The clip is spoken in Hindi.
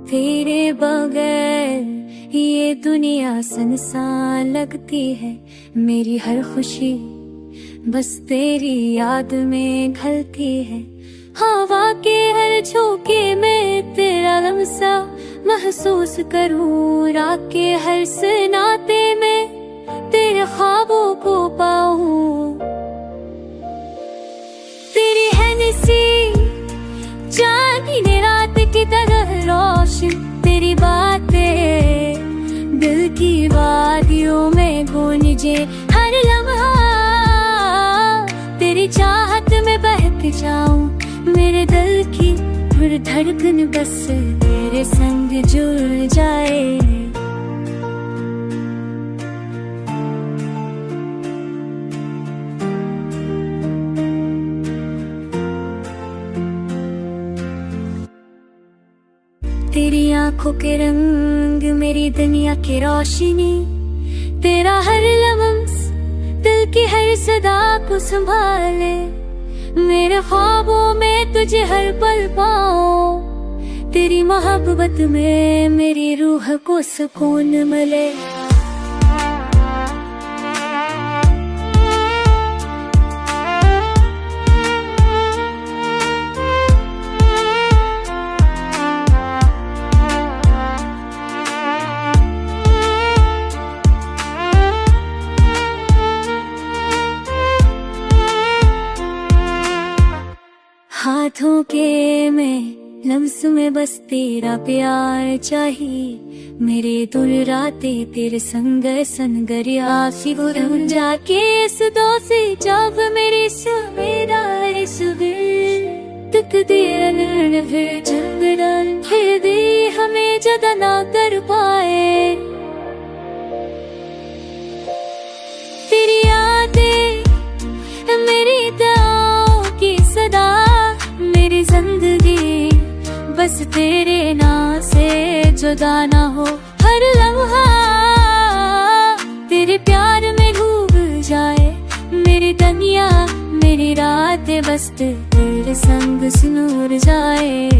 तेरे बगैर ये दुनिया सुनसान लगती है। मेरी हर खुशी बस तेरी याद में ढलती है। हवा के हर झोंके में तेरा लम्सा महसूस करूं। रात के हर सन्नाटे में तेरे ख्वाबों को पाऊं। तेरी है नसीब चांदनी रात की तरह रोशन। तेरी बातें दिल की वादियों में गूंजे हर लम्हा। तेरी चाहत में बहक जाऊं। मेरे दिल की हर धड़कन बस तेरे संग जुड़ जाए। तेरी आंखों के रंग मेरी दुनिया की रोशनी। तेरा हर लम्स दिल की हर सदा को संभाले। मेरे ख्वाबों में तुझे हर पल पाऊं। तेरी मोहब्बत में मेरी रूह को सुकून मिले। हाथों के में लम्स में बस तेरा प्यार चाहिए। मेरे दूर रातें तेरे संग संगरिया सिगुरम जाके इस दोसे जब मेरी सुमेरा सुबह तक देर फिर जंगल फिर दे हमें जदा ना कर पाए। तेरी यादें मेरी दुआओं की सदा। मेरी जिंदगी बस तेरे नाम से जुदा ना हो। हर लम्हा तेरे प्यार में डूब जाए। मेरी दुनिया मेरी रातें बस तेरे संग सुनूर जाए।